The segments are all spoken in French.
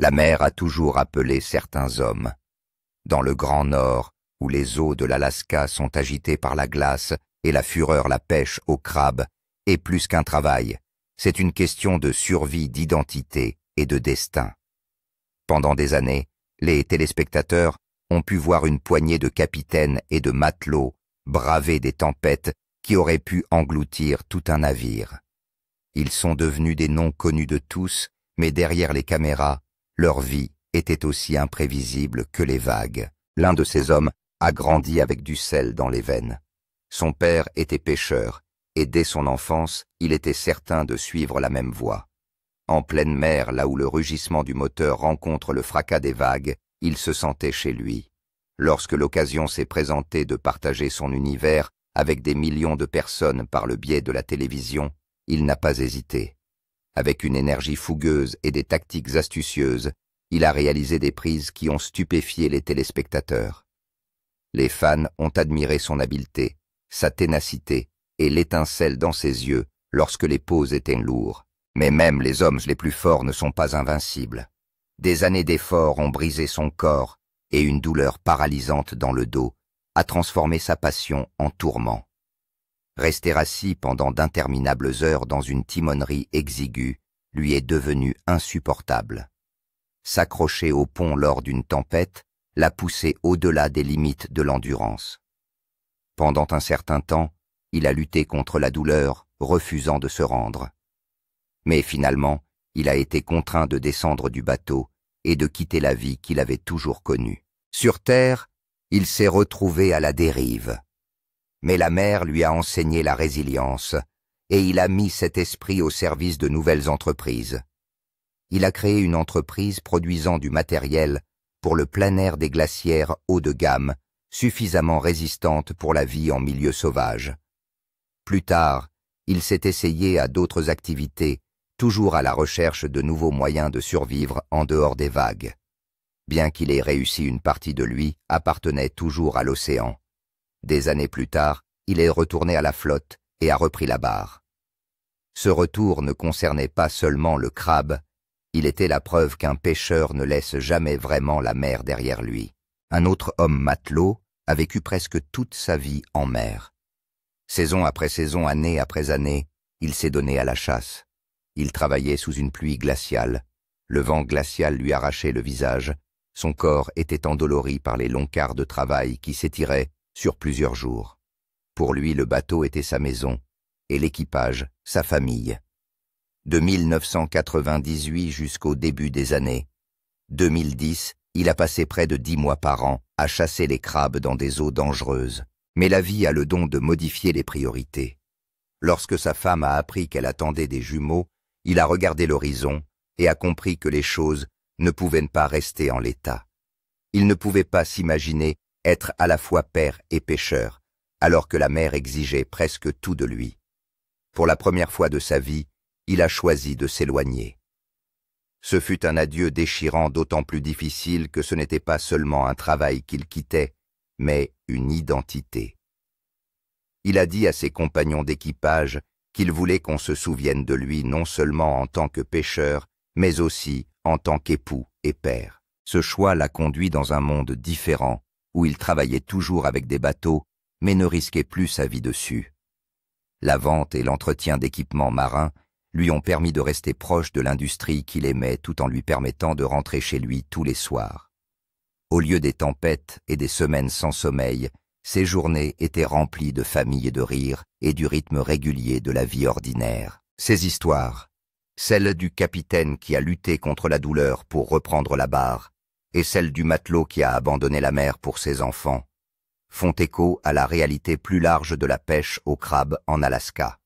La mer a toujours appelé certains hommes. Dans le Grand Nord, où les eaux de l'Alaska sont agitées par la glace et la fureur la pêche au crabe, est plus qu'un travail, c'est une question de survie, d'identité et de destin. Pendant des années, les téléspectateurs ont pu voir une poignée de capitaines et de matelots braver des tempêtes qui auraient pu engloutir tout un navire. Ils sont devenus des noms connus de tous, mais derrière les caméras, leur vie était aussi imprévisible que les vagues. L'un de ces hommes a grandi avec du sel dans les veines. Son père était pêcheur, et dès son enfance, il était certain de suivre la même voie. En pleine mer, là où le rugissement du moteur rencontre le fracas des vagues, il se sentait chez lui. Lorsque l'occasion s'est présentée de partager son univers avec des millions de personnes par le biais de la télévision, il n'a pas hésité. Avec une énergie fougueuse et des tactiques astucieuses, il a réalisé des prises qui ont stupéfié les téléspectateurs. Les fans ont admiré son habileté, sa ténacité et l'étincelle dans ses yeux lorsque les poses étaient lourds. Mais même les hommes les plus forts ne sont pas invincibles. Des années d'efforts ont brisé son corps et une douleur paralysante dans le dos a transformé sa passion en tourment. Rester assis pendant d'interminables heures dans une timonerie exiguë lui est devenu insupportable. S'accrocher au pont lors d'une tempête l'a poussé au-delà des limites de l'endurance. Pendant un certain temps, il a lutté contre la douleur, refusant de se rendre. Mais finalement, il a été contraint de descendre du bateau et de quitter la vie qu'il avait toujours connue. Sur Terre, il s'est retrouvé à la dérive. Mais la mer lui a enseigné la résilience, et il a mis cet esprit au service de nouvelles entreprises. Il a créé une entreprise produisant du matériel pour le plein air des glacières haut de gamme, suffisamment résistante pour la vie en milieu sauvage. Plus tard, il s'est essayé à d'autres activités, toujours à la recherche de nouveaux moyens de survivre en dehors des vagues. Bien qu'il ait réussi, une partie de lui appartenait toujours à l'océan. Des années plus tard, il est retourné à la flotte et a repris la barre. Ce retour ne concernait pas seulement le crabe, il était la preuve qu'un pêcheur ne laisse jamais vraiment la mer derrière lui. Un autre homme matelot a vécu presque toute sa vie en mer. Saison après saison, année après année, il s'est donné à la chasse. Il travaillait sous une pluie glaciale. Le vent glacial lui arrachait le visage. Son corps était endolori par les longs quarts de travail qui s'étiraient sur plusieurs jours. Pour lui, le bateau était sa maison, et l'équipage, sa famille. De 1998 jusqu'au début des années 2010, il a passé près de 10 mois par an à chasser les crabes dans des eaux dangereuses. Mais la vie a le don de modifier les priorités. Lorsque sa femme a appris qu'elle attendait des jumeaux, il a regardé l'horizon et a compris que les choses ne pouvaient pas rester en l'état. Il ne pouvait pas s'imaginer être à la fois père et pêcheur, alors que la mer exigeait presque tout de lui. Pour la première fois de sa vie, il a choisi de s'éloigner. Ce fut un adieu déchirant, d'autant plus difficile que ce n'était pas seulement un travail qu'il quittait, mais une identité. Il a dit à ses compagnons d'équipage qu'il voulait qu'on se souvienne de lui non seulement en tant que pêcheur, mais aussi en tant qu'époux et père. Ce choix l'a conduit dans un monde différent, où il travaillait toujours avec des bateaux, mais ne risquait plus sa vie dessus. La vente et l'entretien d'équipements marins lui ont permis de rester proche de l'industrie qu'il aimait tout en lui permettant de rentrer chez lui tous les soirs. Au lieu des tempêtes et des semaines sans sommeil, ses journées étaient remplies de familles et de rires et du rythme régulier de la vie ordinaire. Ces histoires, celle du capitaine qui a lutté contre la douleur pour reprendre la barre, et celle du matelot qui a abandonné la mer pour ses enfants, font écho à la réalité plus large de la pêche au crabe en Alaska.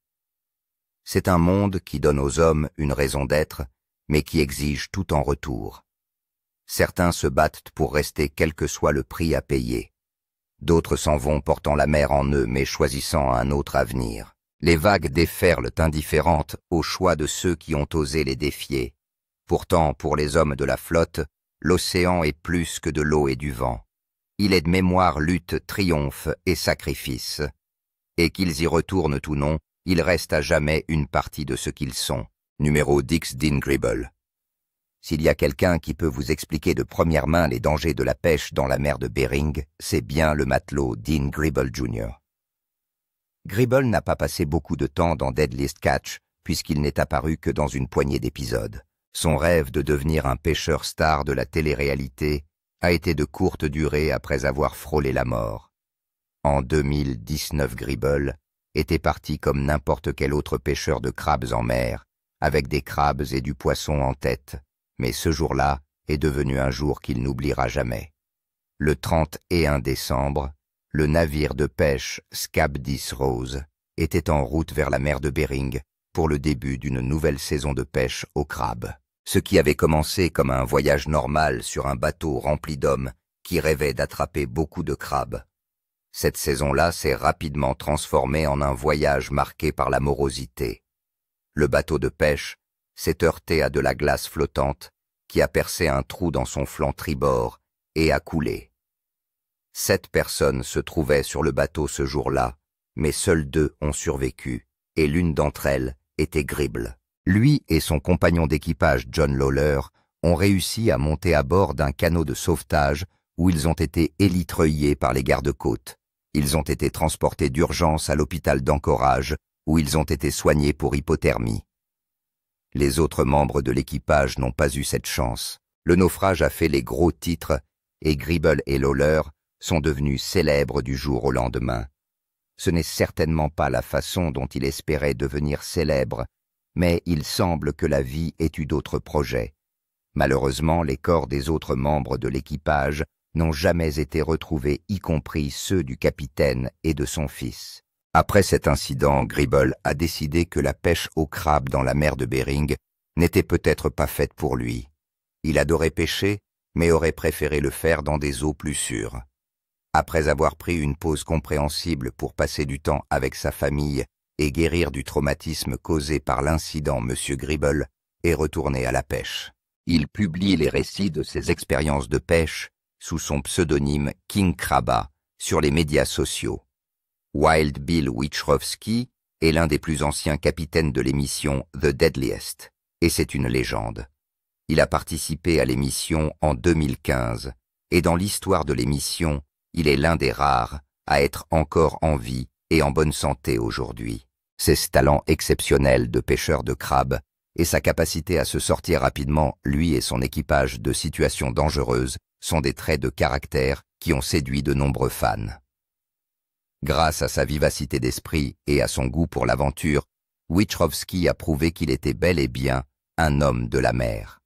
C'est un monde qui donne aux hommes une raison d'être, mais qui exige tout en retour. Certains se battent pour rester quel que soit le prix à payer. D'autres s'en vont portant la mer en eux, mais choisissant un autre avenir. Les vagues déferlent indifférentes au choix de ceux qui ont osé les défier. Pourtant, pour les hommes de la flotte, l'océan est plus que de l'eau et du vent. Il est de mémoire, lutte, triomphe et sacrifice. Et qu'ils y retournent ou non, ils restent à jamais une partie de ce qu'ils sont. Numéro d'X Dean Gribble. S'il y a quelqu'un qui peut vous expliquer de première main les dangers de la pêche dans la mer de Bering, c'est bien le matelot Dean Gribble Jr. Gribble n'a pas passé beaucoup de temps dans Deadliest Catch, puisqu'il n'est apparu que dans une poignée d'épisodes. Son rêve de devenir un pêcheur star de la télé-réalité a été de courte durée après avoir frôlé la mort. En 2019, Gribble était parti comme n'importe quel autre pêcheur de crabes en mer, avec des crabes et du poisson en tête, mais ce jour-là est devenu un jour qu'il n'oubliera jamais. Le 31 décembre, le navire de pêche Scabdis Rose était en route vers la mer de Bering pour le début d'une nouvelle saison de pêche au crabe. Ce qui avait commencé comme un voyage normal sur un bateau rempli d'hommes qui rêvaient d'attraper beaucoup de crabes. Cette saison-là s'est rapidement transformée en un voyage marqué par la morosité. Le bateau de pêche s'est heurté à de la glace flottante qui a percé un trou dans son flanc tribord et a coulé. 7 personnes se trouvaient sur le bateau ce jour-là, mais seules 2 ont survécu, et l'une d'entre elles était Gribble. Lui et son compagnon d'équipage John Lawler ont réussi à monter à bord d'un canot de sauvetage où ils ont été élitreuillés par les gardes-côtes. Ils ont été transportés d'urgence à l'hôpital d'Anchorage où ils ont été soignés pour hypothermie. Les autres membres de l'équipage n'ont pas eu cette chance. Le naufrage a fait les gros titres et Gribble et Lawler sont devenus célèbres du jour au lendemain. Ce n'est certainement pas la façon dont il espérait devenir célèbre, mais il semble que la vie ait eu d'autres projets. Malheureusement, les corps des autres membres de l'équipage n'ont jamais été retrouvés, y compris ceux du capitaine et de son fils. Après cet incident, Gribble a décidé que la pêche au crabe dans la mer de Bering n'était peut-être pas faite pour lui. Il adorait pêcher, mais aurait préféré le faire dans des eaux plus sûres. Après avoir pris une pause compréhensible pour passer du temps avec sa famille et guérir du traumatisme causé par l'incident, M. Gribble est retourné à la pêche. Il publie les récits de ses expériences de pêche sous son pseudonyme King Crabba sur les médias sociaux. Wild Bill Wichrowski est l'un des plus anciens capitaines de l'émission The Deadliest, et c'est une légende. Il a participé à l'émission en 2015, et dans l'histoire de l'émission, il est l'un des rares à être encore en vie et en bonne santé aujourd'hui. C'est ce talent exceptionnel de pêcheur de crabes et sa capacité à se sortir rapidement, lui et son équipage, de situations dangereuses, sont des traits de caractère qui ont séduit de nombreux fans. Grâce à sa vivacité d'esprit et à son goût pour l'aventure, Wichrowski a prouvé qu'il était bel et bien un homme de la mer.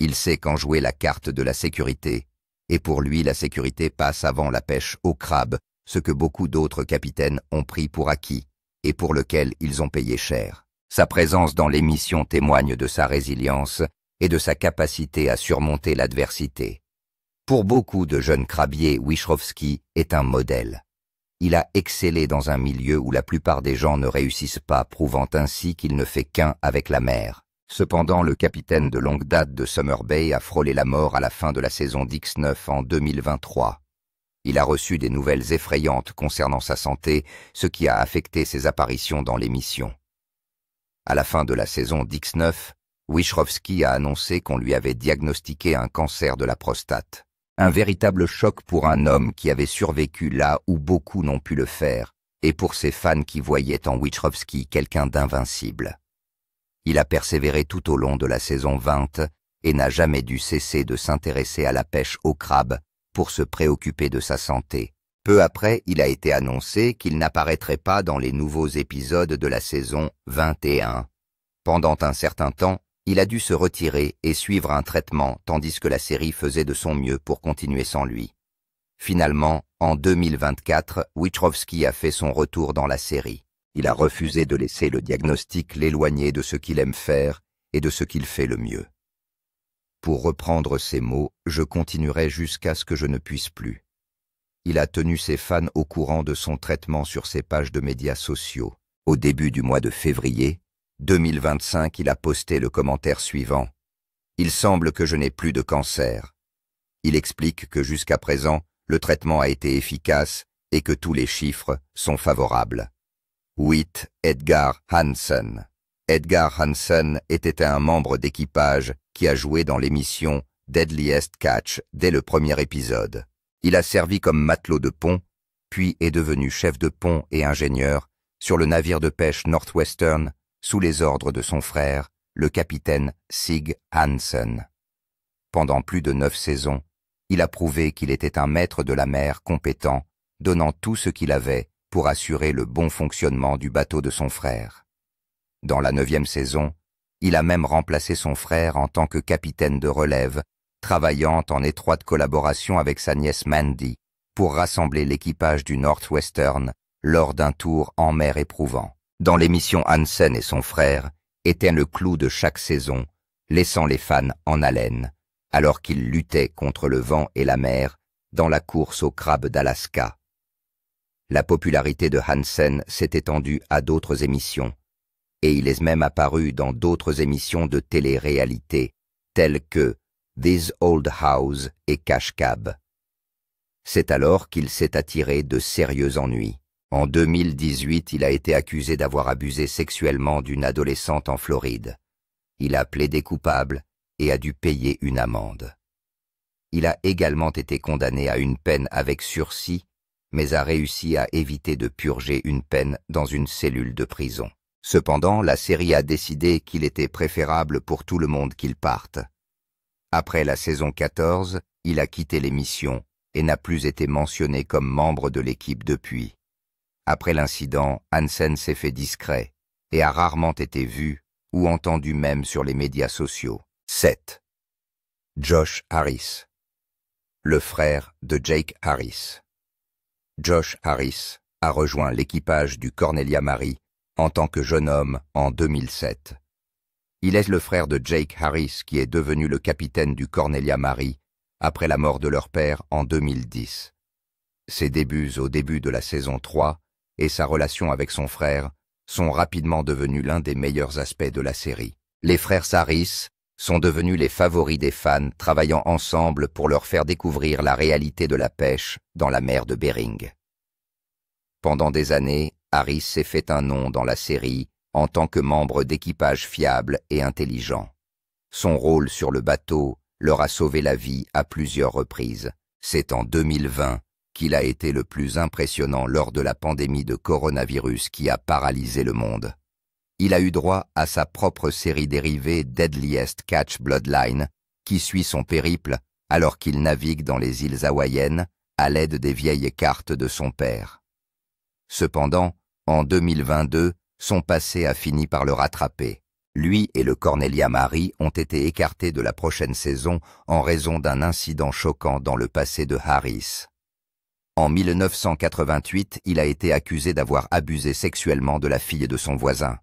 Il sait quand jouer la carte de la sécurité, et pour lui la sécurité passe avant la pêche au crabe, ce que beaucoup d'autres capitaines ont pris pour acquis, et pour lequel ils ont payé cher. Sa présence dans l'émission témoigne de sa résilience et de sa capacité à surmonter l'adversité. Pour beaucoup de jeunes crabiers, Wichrowski est un modèle. Il a excellé dans un milieu où la plupart des gens ne réussissent pas, prouvant ainsi qu'il ne fait qu'un avec la mer. Cependant, le capitaine de longue date de Summer Bay a frôlé la mort à la fin de la saison d'X9 en 2023. Il a reçu des nouvelles effrayantes concernant sa santé, ce qui a affecté ses apparitions dans l'émission. À la fin de la saison d'X9, Wichrowski a annoncé qu'on lui avait diagnostiqué un cancer de la prostate. Un véritable choc pour un homme qui avait survécu là où beaucoup n'ont pu le faire, et pour ses fans qui voyaient en Wichrowski quelqu'un d'invincible. Il a persévéré tout au long de la saison 20 et n'a jamais dû cesser de s'intéresser à la pêche au crabe pour se préoccuper de sa santé. Peu après, il a été annoncé qu'il n'apparaîtrait pas dans les nouveaux épisodes de la saison 21. Pendant un certain temps, il a dû se retirer et suivre un traitement tandis que la série faisait de son mieux pour continuer sans lui. Finalement, en 2024, Wichrowski a fait son retour dans la série. Il a refusé de laisser le diagnostic l'éloigner de ce qu'il aime faire et de ce qu'il fait le mieux. Pour reprendre ses mots, je continuerai jusqu'à ce que je ne puisse plus. Il a tenu ses fans au courant de son traitement sur ses pages de médias sociaux. Au début du mois de février 2025, il a posté le commentaire suivant. « Il semble que je n'ai plus de cancer. » Il explique que jusqu'à présent, le traitement a été efficace et que tous les chiffres sont favorables. 8. Edgar Hansen. Edgar Hansen était un membre d'équipage qui a joué dans l'émission Deadliest Catch dès le premier épisode. Il a servi comme matelot de pont, puis est devenu chef de pont et ingénieur sur le navire de pêche Northwestern sous les ordres de son frère, le capitaine Sig Hansen. Pendant plus de 9 saisons, il a prouvé qu'il était un maître de la mer compétent, donnant tout ce qu'il avait pour assurer le bon fonctionnement du bateau de son frère. Dans la 9e saison, il a même remplacé son frère en tant que capitaine de relève, travaillant en étroite collaboration avec sa nièce Mandy pour rassembler l'équipage du Northwestern lors d'un tour en mer éprouvant. Dans l'émission, Hansen et son frère étaient le clou de chaque saison, laissant les fans en haleine, alors qu'ils luttaient contre le vent et la mer dans la course au crabe d'Alaska. La popularité de Hansen s'est étendue à d'autres émissions, et il est même apparu dans d'autres émissions de télé-réalité, telles que This Old House et Cash Cab. C'est alors qu'il s'est attiré de sérieux ennuis. En 2018, il a été accusé d'avoir abusé sexuellement d'une adolescente en Floride. Il a plaidé coupable et a dû payer une amende. Il a également été condamné à une peine avec sursis, mais a réussi à éviter de purger une peine dans une cellule de prison. Cependant, la série a décidé qu'il était préférable pour tout le monde qu'il parte. Après la saison 14, il a quitté l'émission et n'a plus été mentionné comme membre de l'équipe depuis. Après l'incident, Hansen s'est fait discret et a rarement été vu ou entendu même sur les médias sociaux. 7. Josh Harris, le frère de Jake Harris. Josh Harris a rejoint l'équipage du Cornelia Mary en tant que jeune homme en 2007. Il est le frère de Jake Harris qui est devenu le capitaine du Cornelia Mary après la mort de leur père en 2010. Ses débuts au début de la saison 3 et sa relation avec son frère sont rapidement devenus l'un des meilleurs aspects de la série. Les frères Harris sont devenus les favoris des fans, travaillant ensemble pour leur faire découvrir la réalité de la pêche dans la mer de Bering. Pendant des années, Harris s'est fait un nom dans la série en tant que membre d'équipage fiable et intelligent. Son rôle sur le bateau leur a sauvé la vie à plusieurs reprises. C'est en 2020 qu'il a été le plus impressionnant lors de la pandémie de coronavirus qui a paralysé le monde. Il a eu droit à sa propre série dérivée Deadliest Catch Bloodline, qui suit son périple alors qu'il navigue dans les îles hawaïennes à l'aide des vieilles cartes de son père. Cependant, en 2022, son passé a fini par le rattraper. Lui et le Cornelia Mary ont été écartés de la prochaine saison en raison d'un incident choquant dans le passé de Harris. En 1988, il a été accusé d'avoir abusé sexuellement de la fille de son voisin.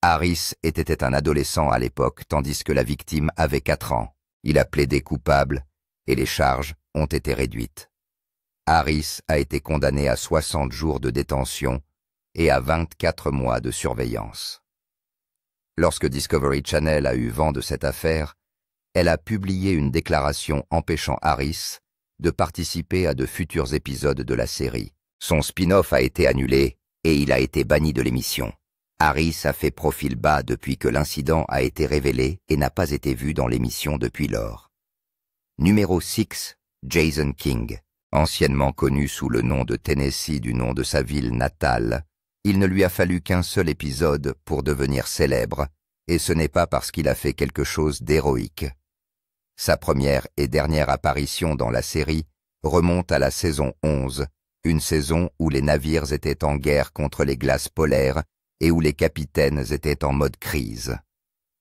Harris était un adolescent à l'époque, tandis que la victime avait 4 ans. Il a plaidé coupable et les charges ont été réduites. Harris a été condamné à 60 jours de détention et à 24 mois de surveillance. Lorsque Discovery Channel a eu vent de cette affaire, elle a publié une déclaration empêchant Harris de participer à de futurs épisodes de la série. Son spin-off a été annulé et il a été banni de l'émission. Harris a fait profil bas depuis que l'incident a été révélé et n'a pas été vu dans l'émission depuis lors. Numéro 6, Jason King. Anciennement connu sous le nom de Tennessee du nom de sa ville natale, il ne lui a fallu qu'un seul épisode pour devenir célèbre, et ce n'est pas parce qu'il a fait quelque chose d'héroïque. Sa première et dernière apparition dans la série remonte à la saison 11, une saison où les navires étaient en guerre contre les glaces polaires et où les capitaines étaient en mode crise.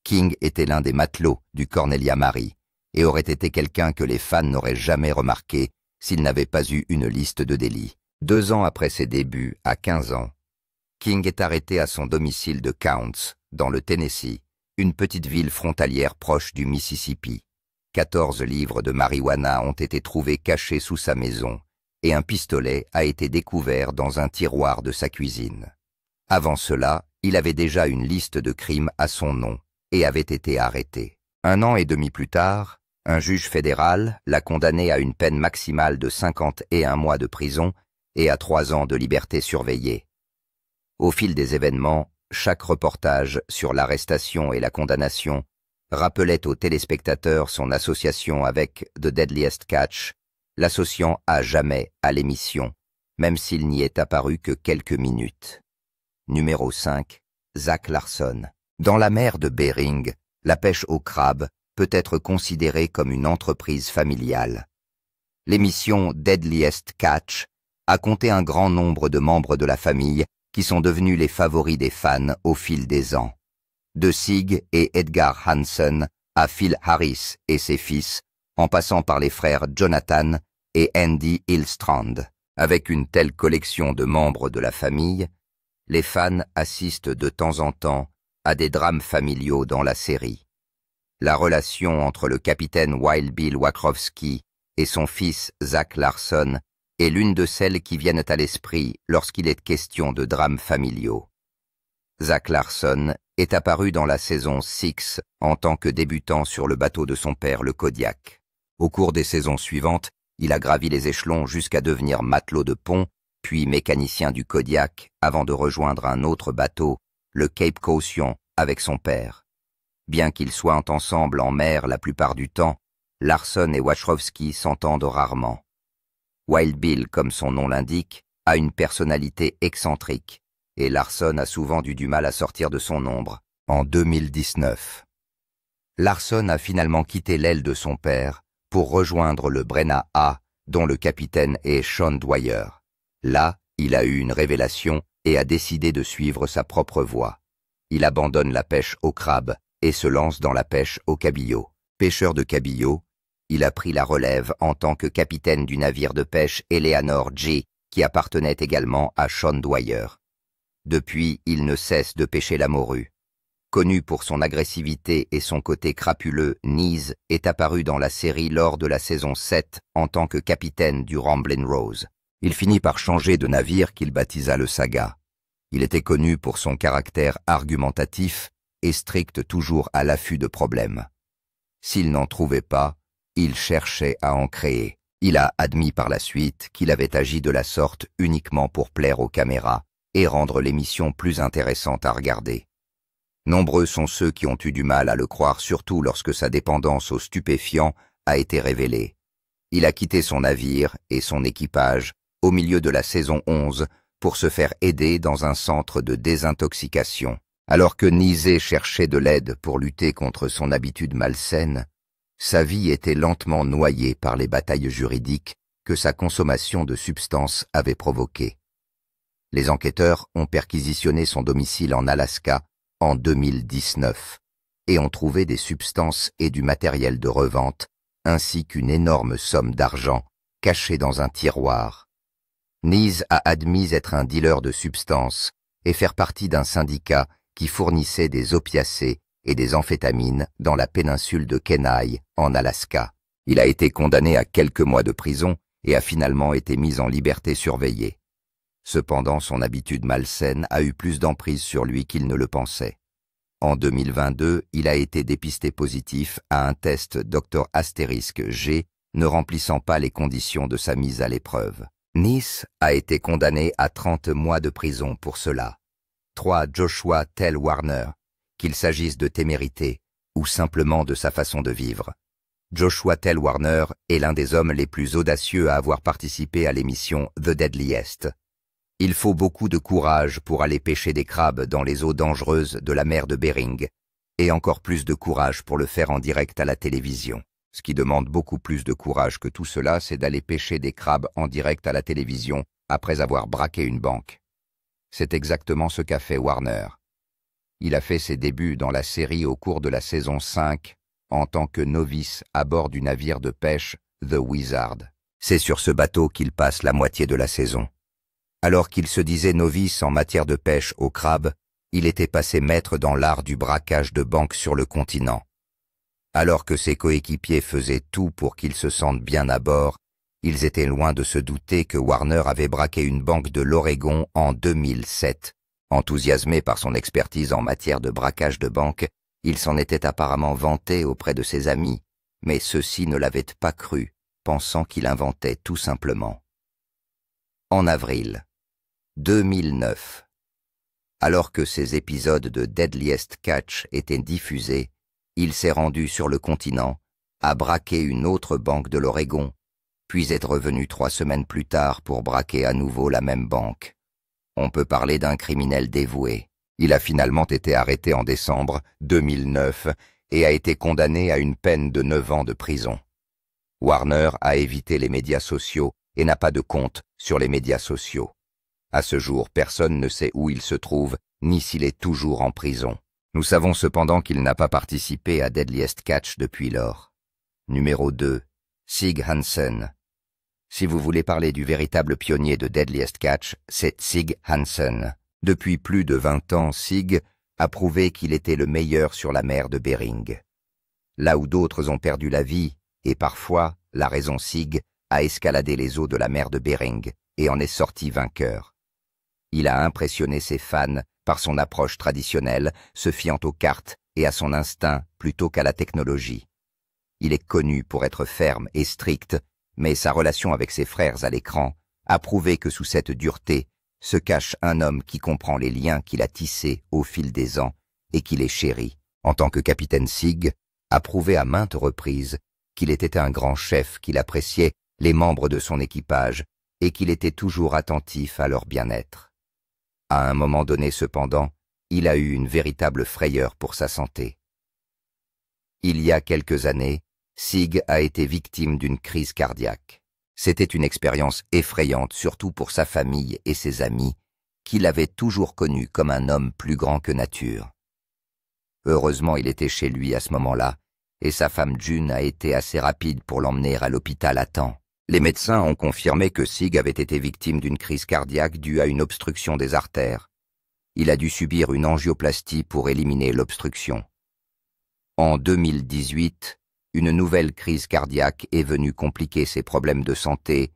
King était l'un des matelots du Cornelia Mary et aurait été quelqu'un que les fans n'auraient jamais remarqué s'il n'avait pas eu une liste de délits. 2 ans après ses débuts, à 15 ans, King est arrêté à son domicile de Counce, dans le Tennessee, une petite ville frontalière proche du Mississippi. 14 livres de marijuana ont été trouvés cachés sous sa maison et un pistolet a été découvert dans un tiroir de sa cuisine. Avant cela, il avait déjà une liste de crimes à son nom et avait été arrêté. 1 an et demi plus tard, un juge fédéral l'a condamné à une peine maximale de 51 mois de prison et à 3 ans de liberté surveillée. Au fil des événements, chaque reportage sur l'arrestation et la condamnation rappelait aux téléspectateurs son association avec The Deadliest Catch, l'associant à jamais à l'émission, même s'il n'y est apparu que quelques minutes. Numéro 5. Zach Larson. Dans la mer de Bering, la pêche au crabe peut être considérée comme une entreprise familiale. L'émission Deadliest Catch a compté un grand nombre de membres de la famille qui sont devenus les favoris des fans au fil des ans. De Sig et Edgar Hansen à Phil Harris et ses fils, en passant par les frères Jonathan et Andy Hillstrand. Avec une telle collection de membres de la famille, les fans assistent de temps en temps à des drames familiaux dans la série. La relation entre le capitaine Wild Bill Wachowski et son fils Zach Larson est l'une de celles qui viennent à l'esprit lorsqu'il est question de drames familiaux. Zach Larson est apparu dans la saison 6 en tant que débutant sur le bateau de son père, le Kodiak. Au cours des saisons suivantes, il a gravi les échelons jusqu'à devenir matelot de pont, puis mécanicien du Kodiak avant de rejoindre un autre bateau, le Cape Caution, avec son père. Bien qu'ils soient ensemble en mer la plupart du temps, Larson et Wachowski s'entendent rarement. Wild Bill, comme son nom l'indique, a une personnalité excentrique, et Larson a souvent eu du mal à sortir de son ombre. En 2019, Larson a finalement quitté l'aile de son père pour rejoindre le Brenna A, dont le capitaine est Sean Dwyer. Là, il a eu une révélation et a décidé de suivre sa propre voie. Il abandonne la pêche au crabe et se lance dans la pêche au cabillaud. Pêcheur de cabillaud, il a pris la relève en tant que capitaine du navire de pêche Eleanor G, qui appartenait également à Sean Dwyer. Depuis, il ne cesse de pêcher la morue. Connu pour son agressivité et son côté crapuleux, Nees est apparu dans la série lors de la saison 7 en tant que capitaine du Ramblin' Rose. Il finit par changer de navire qu'il baptisa le Saga. Il était connu pour son caractère argumentatif et strict, toujours à l'affût de problèmes. S'il n'en trouvait pas, il cherchait à en créer. Il a admis par la suite qu'il avait agi de la sorte uniquement pour plaire aux caméras et rendre l'émission plus intéressante à regarder. Nombreux sont ceux qui ont eu du mal à le croire, surtout lorsque sa dépendance aux stupéfiants a été révélée. Il a quitté son navire et son équipage au milieu de la saison 11 pour se faire aider dans un centre de désintoxication. Alors que Nees cherchait de l'aide pour lutter contre son habitude malsaine, sa vie était lentement noyée par les batailles juridiques que sa consommation de substances avait provoquées. Les enquêteurs ont perquisitionné son domicile en Alaska en 2019 et ont trouvé des substances et du matériel de revente ainsi qu'une énorme somme d'argent cachée dans un tiroir. Nees a admis être un dealer de substances et faire partie d'un syndicat qui fournissait des opiacés et des amphétamines dans la péninsule de Kenai, en Alaska. Il a été condamné à quelques mois de prison et a finalement été mis en liberté surveillée. Cependant, son habitude malsaine a eu plus d'emprise sur lui qu'il ne le pensait. En 2022, il a été dépisté positif à un test Dr Asterisk G ne remplissant pas les conditions de sa mise à l'épreuve. Nees a été condamné à 30 mois de prison pour cela. 3. Joshua Tell Warner, qu'il s'agisse de témérité ou simplement de sa façon de vivre. Joshua Tell Warner est l'un des hommes les plus audacieux à avoir participé à l'émission The Deadliest. Il faut beaucoup de courage pour aller pêcher des crabes dans les eaux dangereuses de la mer de Bering, et encore plus de courage pour le faire en direct à la télévision. Ce qui demande beaucoup plus de courage que tout cela, c'est d'aller pêcher des crabes en direct à la télévision après avoir braqué une banque. C'est exactement ce qu'a fait Warner. Il a fait ses débuts dans la série au cours de la saison 5 en tant que novice à bord du navire de pêche The Wizard. C'est sur ce bateau qu'il passe la moitié de la saison. Alors qu'il se disait novice en matière de pêche au crabe, il était passé maître dans l'art du braquage de banques sur le continent. Alors que ses coéquipiers faisaient tout pour qu'il se sente bien à bord, ils étaient loin de se douter que Warner avait braqué une banque de l'Oregon en 2007. Enthousiasmé par son expertise en matière de braquage de banque, il s'en était apparemment vanté auprès de ses amis, mais ceux-ci ne l'avaient pas cru, pensant qu'il inventait tout simplement. En avril 2009, alors que ces épisodes de Deadliest Catch étaient diffusés, Il s'est rendu sur le continent, a braqué une autre banque de l'Oregon, puis est revenu 3 semaines plus tard pour braquer à nouveau la même banque. On peut parler d'un criminel dévoué. Il a finalement été arrêté en décembre 2009 et a été condamné à une peine de 9 ans de prison. Warner a évité les médias sociaux et n'a pas de compte sur les médias sociaux. À ce jour, personne ne sait où il se trouve, ni s'il est toujours en prison. Nous savons cependant qu'il n'a pas participé à Deadliest Catch depuis lors. Numéro 2. Sig Hansen. Si vous voulez parler du véritable pionnier de Deadliest Catch, c'est Sig Hansen. Depuis plus de 20 ans, Sig a prouvé qu'il était le meilleur sur la mer de Bering. Là où d'autres ont perdu la vie, et parfois, la raison Sig a escaladé les eaux de la mer de Bering et en est sorti vainqueur. Il a impressionné ses fans par son approche traditionnelle, se fiant aux cartes et à son instinct plutôt qu'à la technologie. Il est connu pour être ferme et strict, mais sa relation avec ses frères à l'écran a prouvé que sous cette dureté se cache un homme qui comprend les liens qu'il a tissés au fil des ans et qui les chérit. En tant que capitaine Sig, a prouvé à maintes reprises qu'il était un grand chef, qu'il appréciait les membres de son équipage et qu'il était toujours attentif à leur bien-être. À un moment donné cependant, il a eu une véritable frayeur pour sa santé. Il y a quelques années, Sig a été victime d'une crise cardiaque. C'était une expérience effrayante, surtout pour sa famille et ses amis, qui l'avaient toujours connu comme un homme plus grand que nature. Heureusement, il était chez lui à ce moment-là, et sa femme June a été assez rapide pour l'emmener à l'hôpital à temps. Les médecins ont confirmé que Sig avait été victime d'une crise cardiaque due à une obstruction des artères. Il a dû subir une angioplastie pour éliminer l'obstruction. En 2018, une nouvelle crise cardiaque est venue compliquer ses problèmes de santé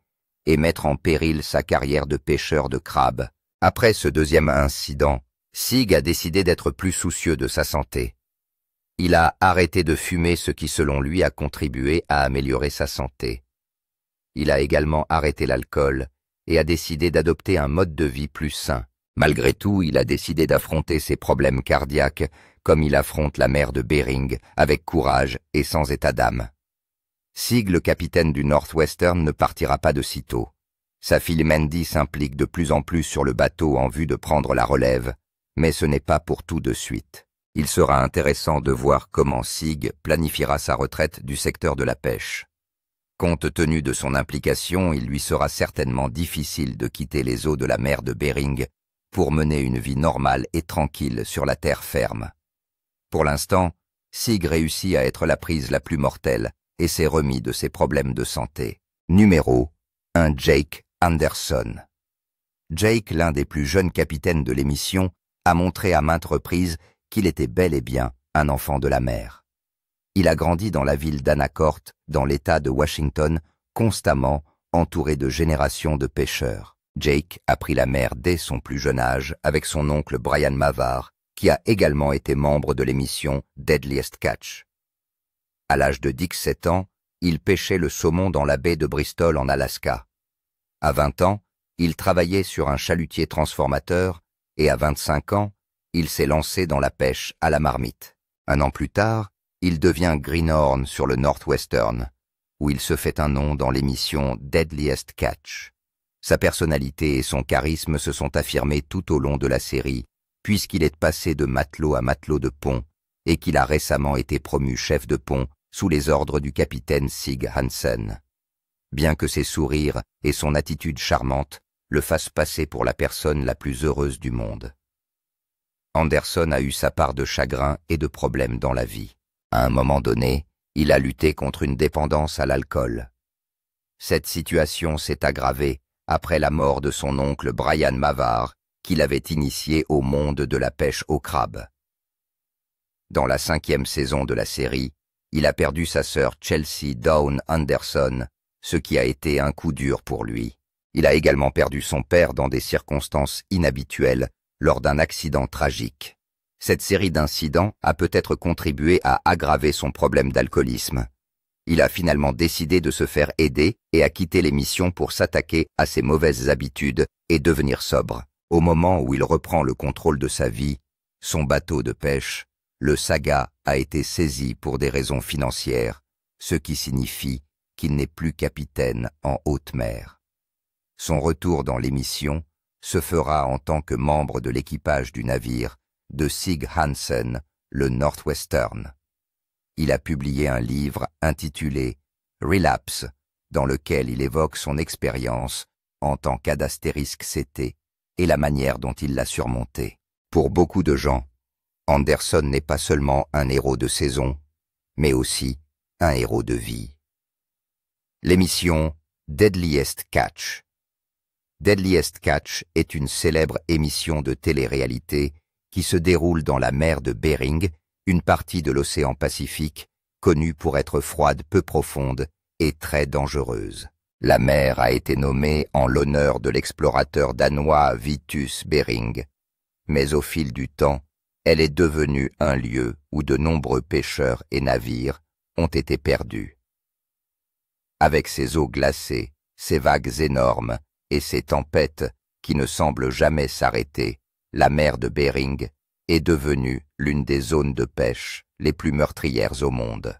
et mettre en péril sa carrière de pêcheur de crabes. Après ce deuxième incident, Sig a décidé d'être plus soucieux de sa santé. Il a arrêté de fumer, ce qui selon lui a contribué à améliorer sa santé. Il a également arrêté l'alcool et a décidé d'adopter un mode de vie plus sain. Malgré tout, il a décidé d'affronter ses problèmes cardiaques comme il affronte la mer de Bering, avec courage et sans état d'âme. Sig, le capitaine du Northwestern, ne partira pas de sitôt. Sa fille Mandy s'implique de plus en plus sur le bateau en vue de prendre la relève, mais ce n'est pas pour tout de suite. Il sera intéressant de voir comment Sig planifiera sa retraite du secteur de la pêche. Compte tenu de son implication, il lui sera certainement difficile de quitter les eaux de la mer de Bering pour mener une vie normale et tranquille sur la terre ferme. Pour l'instant, Sig réussit à être la prise la plus mortelle et s'est remis de ses problèmes de santé. Numéro 1. Jake Anderson. Jake, l'un des plus jeunes capitaines de l'émission, a montré à maintes reprises qu'il était bel et bien un enfant de la mer. Il a grandi dans la ville d'Anacourt, dans l'État de Washington, constamment entouré de générations de pêcheurs. Jake a pris la mer dès son plus jeune âge avec son oncle Brian Mavar, qui a également été membre de l'émission Deadliest Catch. À l'âge de 17 ans, il pêchait le saumon dans la baie de Bristol en Alaska. À 20 ans, il travaillait sur un chalutier transformateur et à 25 ans, il s'est lancé dans la pêche à la marmite. Un an plus tard, il devient greenhorn sur le Northwestern, où il se fait un nom dans l'émission Deadliest Catch. Sa personnalité et son charisme se sont affirmés tout au long de la série, puisqu'il est passé de matelot à matelot de pont et qu'il a récemment été promu chef de pont sous les ordres du capitaine Sig Hansen. Bien que ses sourires et son attitude charmante le fassent passer pour la personne la plus heureuse du monde. Anderson a eu sa part de chagrin et de problèmes dans la vie. À un moment donné, il a lutté contre une dépendance à l'alcool. Cette situation s'est aggravée après la mort de son oncle Brian Mavar, qui l'avait initié au monde de la pêche au crabe. Dans la 5e saison de la série, il a perdu sa sœur Chelsea Dawn Anderson, ce qui a été un coup dur pour lui. Il a également perdu son père dans des circonstances inhabituelles lors d'un accident tragique. Cette série d'incidents a peut-être contribué à aggraver son problème d'alcoolisme. Il a finalement décidé de se faire aider et a quitté l'émission pour s'attaquer à ses mauvaises habitudes et devenir sobre. Au moment où il reprend le contrôle de sa vie, son bateau de pêche, le Saga a été saisi pour des raisons financières, ce qui signifie qu'il n'est plus capitaine en haute mer. Son retour dans l'émission se fera en tant que membre de l'équipage du navire de Sig Hansen, le Northwestern. Il a publié un livre intitulé « Relapse » dans lequel il évoque son expérience en tant qu'adastérisque CT et la manière dont il l'a surmonté. Pour beaucoup de gens, Anderson n'est pas seulement un héros de saison, mais aussi un héros de vie. L'émission Deadliest Catch. Deadliest Catch est une célèbre émission de télé-réalité qui se déroule dans la mer de Bering, une partie de l'océan Pacifique connue pour être froide, peu profonde et très dangereuse. La mer a été nommée en l'honneur de l'explorateur danois Vitus Bering, mais au fil du temps, elle est devenue un lieu où de nombreux pêcheurs et navires ont été perdus. Avec ses eaux glacées, ses vagues énormes et ses tempêtes qui ne semblent jamais s'arrêter, la mer de Bering est devenue l'une des zones de pêche les plus meurtrières au monde.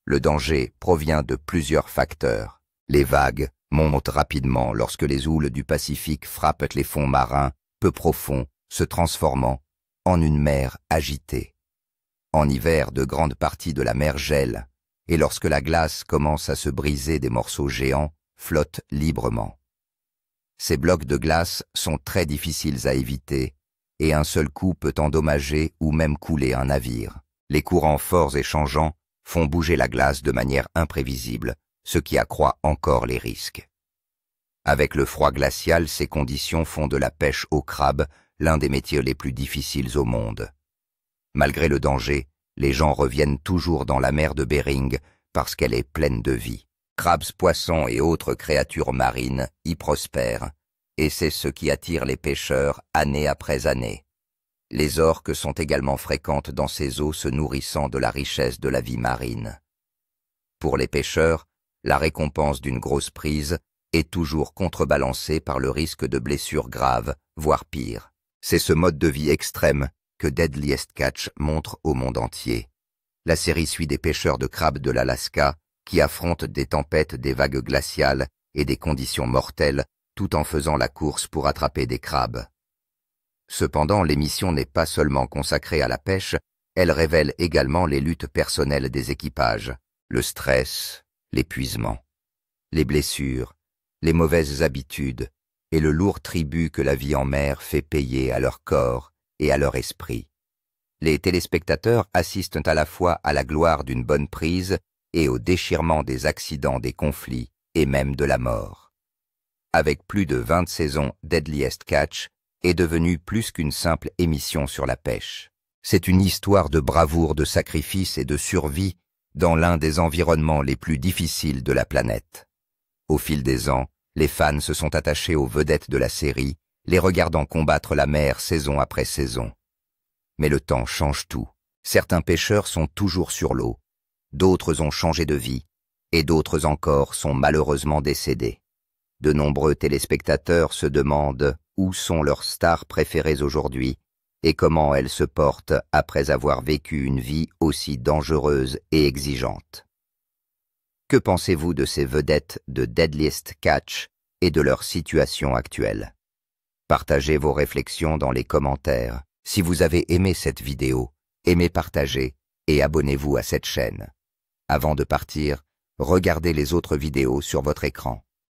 Le danger provient de plusieurs facteurs. Les vagues montent rapidement lorsque les houles du Pacifique frappent les fonds marins peu profonds, se transformant en une mer agitée. En hiver, de grandes parties de la mer gèlent, et lorsque la glace commence à se briser, des morceaux géants flottent librement. Ces blocs de glace sont très difficiles à éviter, et un seul coup peut endommager ou même couler un navire. Les courants forts et changeants font bouger la glace de manière imprévisible, ce qui accroît encore les risques. Avec le froid glacial, ces conditions font de la pêche au crabe l'un des métiers les plus difficiles au monde. Malgré le danger, les gens reviennent toujours dans la mer de Bering parce qu'elle est pleine de vie. Crabes, poissons et autres créatures marines y prospèrent, et c'est ce qui attire les pêcheurs année après année. Les orques sont également fréquentes dans ces eaux, se nourrissant de la richesse de la vie marine. Pour les pêcheurs, la récompense d'une grosse prise est toujours contrebalancée par le risque de blessures graves, voire pire. C'est ce mode de vie extrême que Deadliest Catch montre au monde entier. La série suit des pêcheurs de crabes de l'Alaska qui affrontent des tempêtes, des vagues glaciales et des conditions mortelles, tout en faisant la course pour attraper des crabes. Cependant, l'émission n'est pas seulement consacrée à la pêche, elle révèle également les luttes personnelles des équipages, le stress, l'épuisement, les blessures, les mauvaises habitudes et le lourd tribut que la vie en mer fait payer à leur corps et à leur esprit. Les téléspectateurs assistent à la fois à la gloire d'une bonne prise et au déchirement des accidents, des conflits et même de la mort. Avec plus de 20 saisons, Deadliest Catch est devenue plus qu'une simple émission sur la pêche. C'est une histoire de bravoure, de sacrifice et de survie dans l'un des environnements les plus difficiles de la planète. Au fil des ans, les fans se sont attachés aux vedettes de la série, les regardant combattre la mer saison après saison. Mais le temps change tout. Certains pêcheurs sont toujours sur l'eau, d'autres ont changé de vie, et d'autres encore sont malheureusement décédés. De nombreux téléspectateurs se demandent où sont leurs stars préférées aujourd'hui et comment elles se portent après avoir vécu une vie aussi dangereuse et exigeante. Que pensez-vous de ces vedettes de Deadliest Catch et de leur situation actuelle? Partagez vos réflexions dans les commentaires. Si vous avez aimé cette vidéo, aimez, partagez et abonnez-vous à cette chaîne. Avant de partir, regardez les autres vidéos sur votre écran.